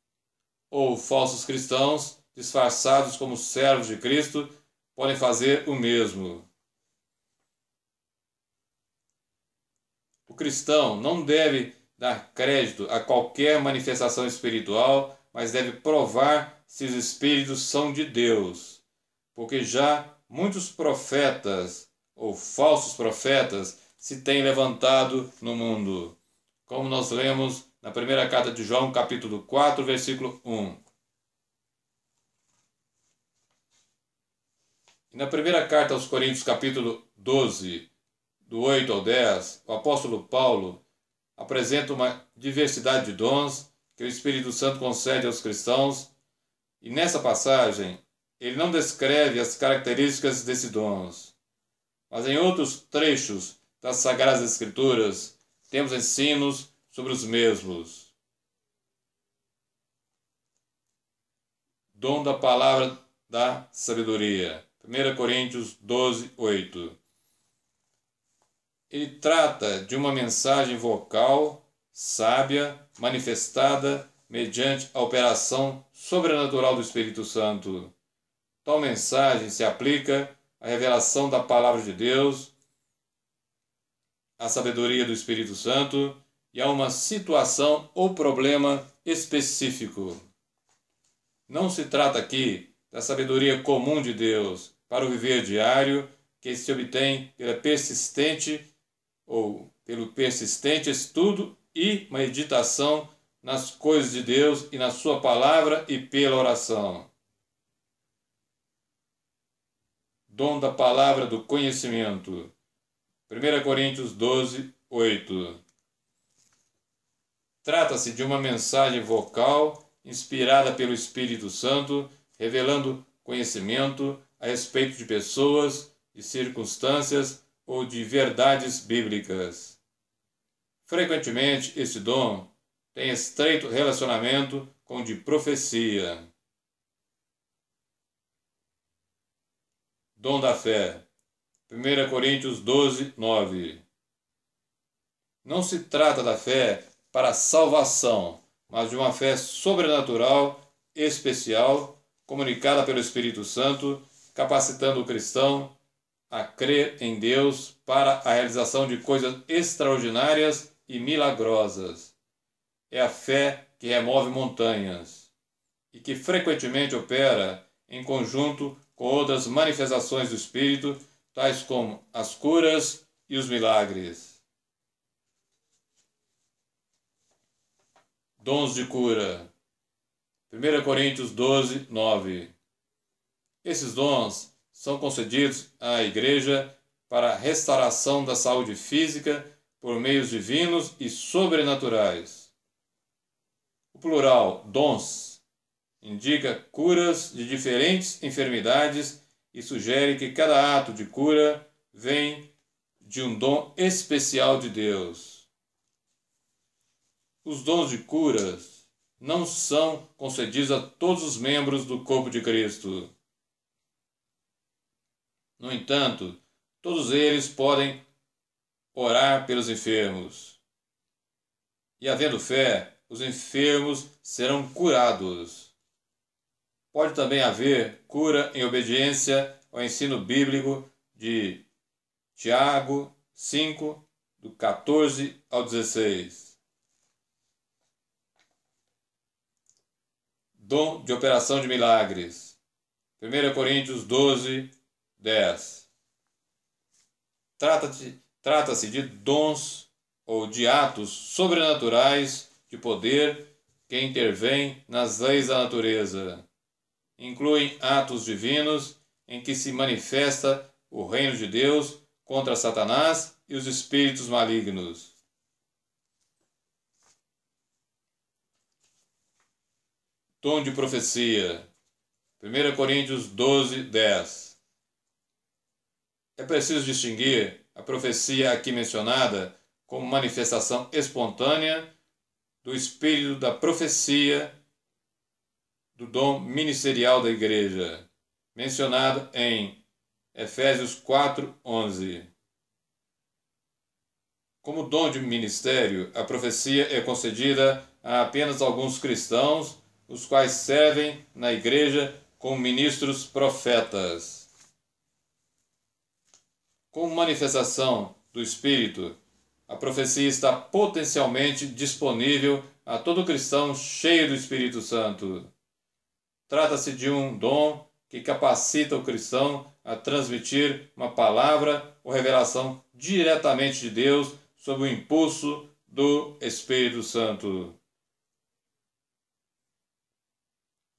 ou falsos cristãos, disfarçados como servos de Cristo, podem fazer o mesmo. O cristão não deve dar crédito a qualquer manifestação espiritual, mas deve provar se os espíritos são de Deus, porque já muitos profetas ou falsos profetas se têm levantado no mundo, como nós lemos na primeira carta de João, capítulo 4, versículo 1. E na primeira carta aos Coríntios, capítulo 12, do 8 ao 10, o apóstolo Paulo apresenta uma diversidade de dons que o Espírito Santo concede aos cristãos, e nessa passagem ele não descreve as características desses dons, mas em outros trechos das Sagradas Escrituras temos ensinos sobre os mesmos. Dom da palavra da sabedoria. 1 Coríntios 12, 8. Ele trata de uma mensagem vocal, sábia, manifestada mediante a operação sobrenatural do Espírito Santo. Tal mensagem se aplica à revelação da palavra de Deus, à sabedoria do Espírito Santo e a uma situação ou problema específico. Não se trata aqui da sabedoria comum de Deus para o viver diário, que se obtém pelo persistente estudo e meditação nas coisas de Deus e na sua palavra e pela oração. Dom da palavra do conhecimento. 1 Coríntios 12, 8. Trata-se de uma mensagem vocal inspirada pelo Espírito Santo, revelando conhecimento a respeito de pessoas, de circunstâncias ou de verdades bíblicas. Frequentemente, esse dom tem estreito relacionamento com o de profecia. Dom da fé. 1 Coríntios 12, 9. Não se trata da fé para a salvação, mas de uma fé sobrenatural, especial, comunicada pelo Espírito Santo, capacitando o cristão a crer em Deus para a realização de coisas extraordinárias e milagrosas. É a fé que remove montanhas e que frequentemente opera em conjunto com outras manifestações do Espírito, tais como as curas e os milagres. Dons de cura. 1 Coríntios 12, 9. Esses dons são concedidos à Igreja para a restauração da saúde física por meios divinos e sobrenaturais. O plural dons indica curas de diferentes enfermidades e sugere que cada ato de cura vem de um dom especial de Deus. Os dons de curas não são concedidos a todos os membros do corpo de Cristo. No entanto, todos eles podem orar pelos enfermos. e havendo fé, os enfermos serão curados. Pode também haver cura em obediência ao ensino bíblico de Tiago 5, do 14 ao 16. Dom de operação de milagres. 1 Coríntios 12, 10. Trata-se de dons ou de atos sobrenaturais de poder que intervêm nas leis da natureza. Incluem atos divinos em que se manifesta o reino de Deus contra Satanás e os espíritos malignos. Dom de profecia. 1 Coríntios 12, 10. É preciso distinguir a profecia aqui mencionada como manifestação espontânea do espírito da profecia do dom ministerial da igreja, mencionado em Efésios 4, 11. Como dom de ministério, a profecia é concedida a apenas alguns cristãos, os quais servem na igreja como ministros profetas. Como manifestação do Espírito, a profecia está potencialmente disponível a todo cristão cheio do Espírito Santo. Trata-se de um dom que capacita o cristão a transmitir uma palavra ou revelação diretamente de Deus sob o impulso do Espírito Santo.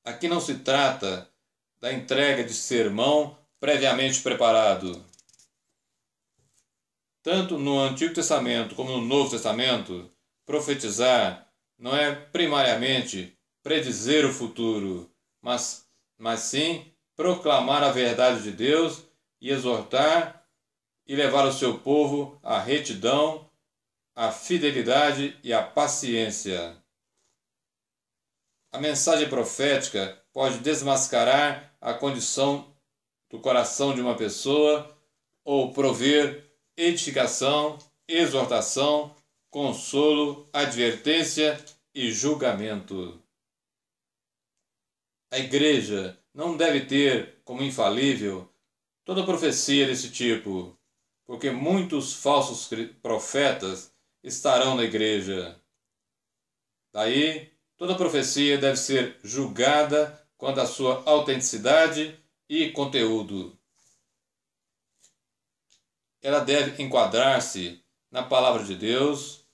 Aqui não se trata da entrega de sermão previamente preparado. Tanto no Antigo Testamento como no Novo Testamento, profetizar não é primariamente predizer o futuro, mas sim proclamar a verdade de Deus e exortar e levar o seu povo à retidão, à fidelidade e à paciência. A mensagem profética pode desmascarar a condição do coração de uma pessoa ou prover edificação, exortação, consolo, advertência e julgamento. A igreja não deve ter como infalível toda profecia desse tipo, porque muitos falsos profetas estarão na igreja. Daí, toda profecia deve ser julgada quanto à sua autenticidade e conteúdo. Ela deve enquadrar-se na palavra de Deus,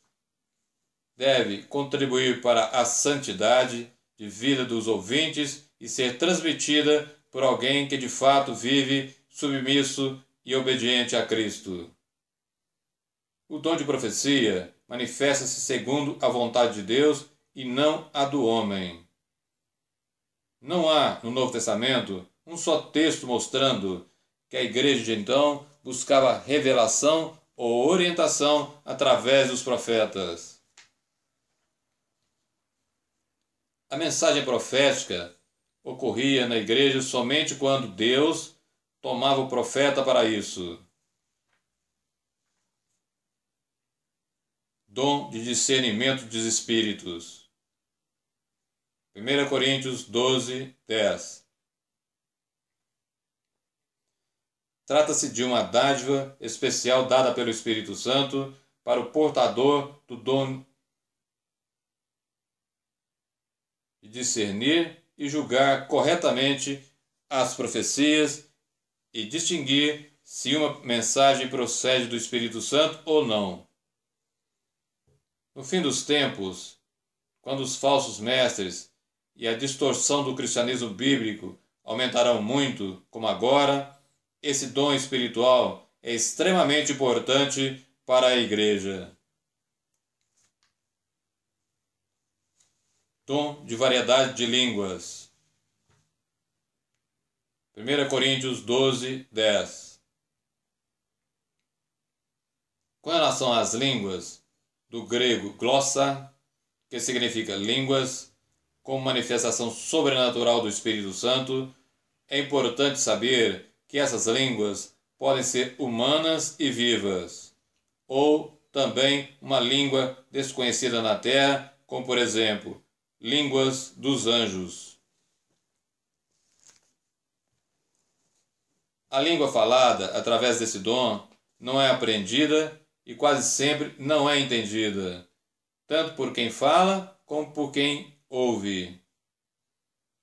deve contribuir para a santidade de vida dos ouvintes e ser transmitida por alguém que de fato vive submisso e obediente a Cristo. O dom de profecia manifesta-se segundo a vontade de Deus e não a do homem. Não há no Novo Testamento um só texto mostrando que a igreja de então buscava revelação ou orientação através dos profetas. A mensagem profética ocorria na igreja somente quando Deus tomava o profeta para isso. Dom de discernimento dos espíritos. 1 Coríntios 12, 10. Trata-se de uma dádiva especial dada pelo Espírito Santo para o portador do dom de discernir e julgar corretamente as profecias e distinguir se uma mensagem procede do Espírito Santo ou não. No fim dos tempos, quando os falsos mestres e a distorção do cristianismo bíblico aumentarão muito, como agora, esse dom espiritual é extremamente importante para a igreja. Dom de variedade de línguas. 1 Coríntios 12, 10. Com relação às línguas, do grego glossa, que significa línguas, como manifestação sobrenatural do Espírito Santo, é importante saber que essas línguas podem ser humanas e vivas, ou também uma língua desconhecida na terra, como por exemplo, línguas dos anjos. A língua falada através desse dom não é aprendida e quase sempre não é entendida, tanto por quem fala como por quem ouve.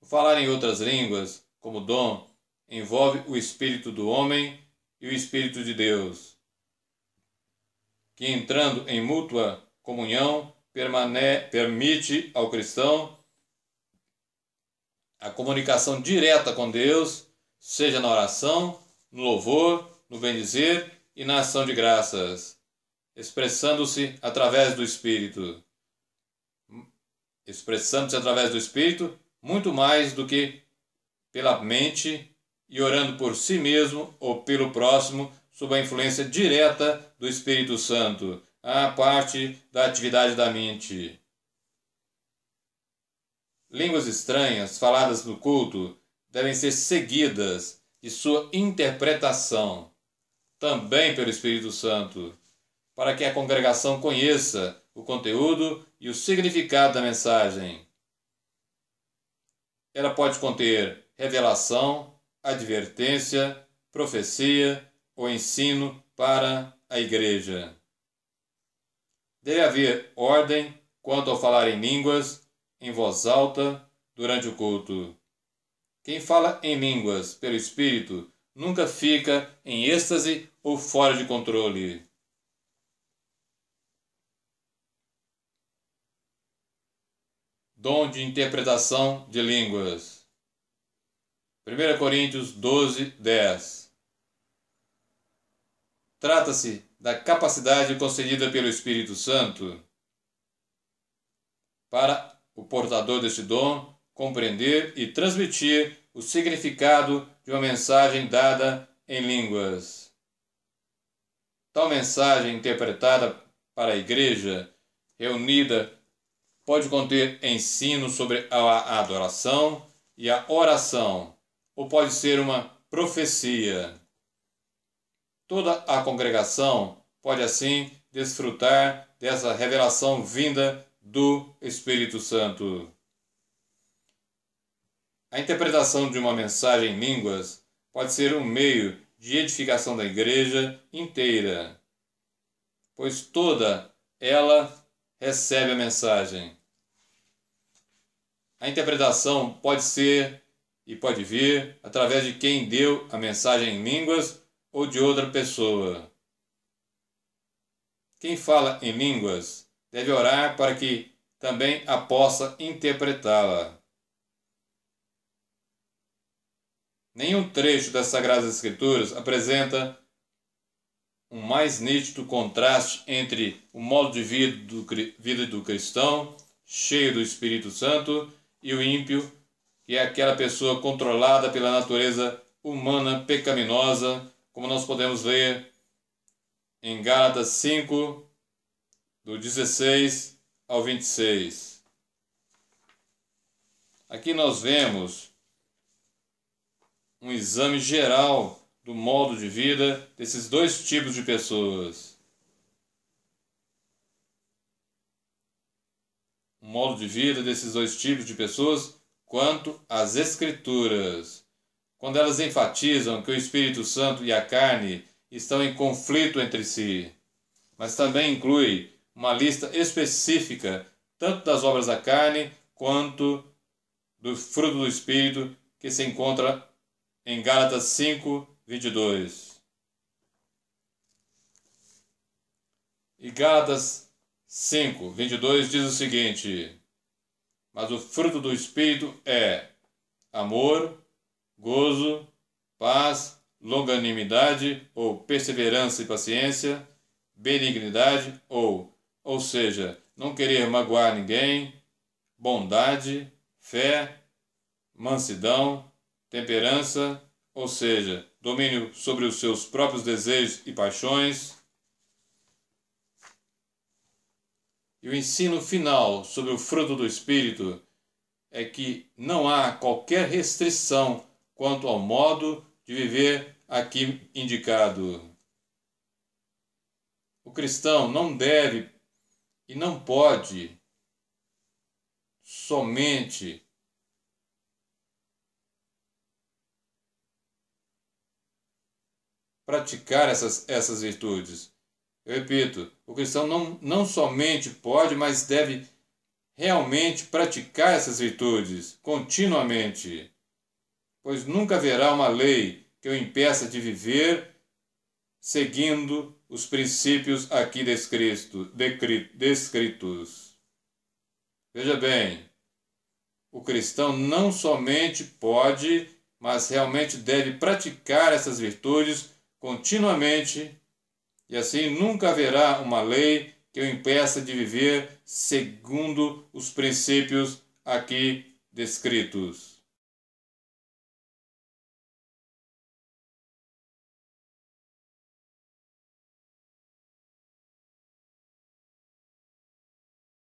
O falar em outras línguas, como dom, envolve o espírito do homem e o espírito de Deus, que entrando em mútua comunhão permite ao cristão a comunicação direta com Deus, seja na oração, no louvor, no bendizer e na ação de graças, expressando-se através do Espírito. Expressando-se através do Espírito muito mais do que pela mente e orando por si mesmo ou pelo próximo sob a influência direta do Espírito Santo, à parte da atividade da mente. Línguas estranhas faladas no culto devem ser seguidas de sua interpretação, também pelo Espírito Santo, para que a congregação conheça o conteúdo e o significado da mensagem. Ela pode conter revelação, advertência, profecia ou ensino para a igreja. Deve haver ordem quanto ao falar em línguas, em voz alta, durante o culto. Quem fala em línguas pelo Espírito nunca fica em êxtase ou fora de controle. Dom de interpretação de línguas. 1 Coríntios 12, 10. Trata-se da capacidade concedida pelo Espírito Santo para o portador deste dom compreender e transmitir o significado de uma mensagem dada em línguas. Tal mensagem interpretada para a igreja reunida pode conter ensino sobre a adoração e a oração, ou pode ser uma profecia. Toda a congregação pode assim desfrutar dessa revelação vinda do Espírito Santo. A interpretação de uma mensagem em línguas pode ser um meio de edificação da igreja inteira, pois toda ela recebe a mensagem. A interpretação pode ser e pode vir através de quem deu a mensagem em línguas ou de outra pessoa. Quem fala em línguas deve orar para que também a possa interpretá-la. Nenhum trecho das Sagradas Escrituras apresenta um mais nítido contraste entre o modo de vida do cristão, cheio do Espírito Santo, e o ímpio, que é aquela pessoa controlada pela natureza humana pecaminosa, como nós podemos ler em Gálatas 5, do 16 ao 26. Aqui nós vemos um exame geral do modo de vida desses dois tipos de pessoas. O modo de vida desses dois tipos de pessoas quanto às Escrituras, quando elas enfatizam que o Espírito Santo e a carne estão em conflito entre si, mas também inclui uma lista específica tanto das obras da carne quanto do fruto do Espírito que se encontra em Gálatas 5, 22. E Gálatas 5, 22 diz o seguinte: mas o fruto do Espírito é amor, gozo, paz, longanimidade ou perseverança e paciência, benignidade ou seja, não querer magoar ninguém, bondade, fé, mansidão, temperança, ou seja, domínio sobre os seus próprios desejos e paixões. E o ensino final sobre o fruto do Espírito é que não há qualquer restrição quanto ao modo de viver aqui indicado. o cristão não deve e não pode somente praticar essas virtudes. Eu repito, o cristão não somente pode, mas deve realmente praticar essas virtudes continuamente, pois nunca haverá uma lei que o impeça de viver seguindo os princípios aqui descritos. Veja bem, o cristão não somente pode, mas realmente deve praticar essas virtudes continuamente, e assim nunca haverá uma lei que o impeça de viver segundo os princípios aqui descritos.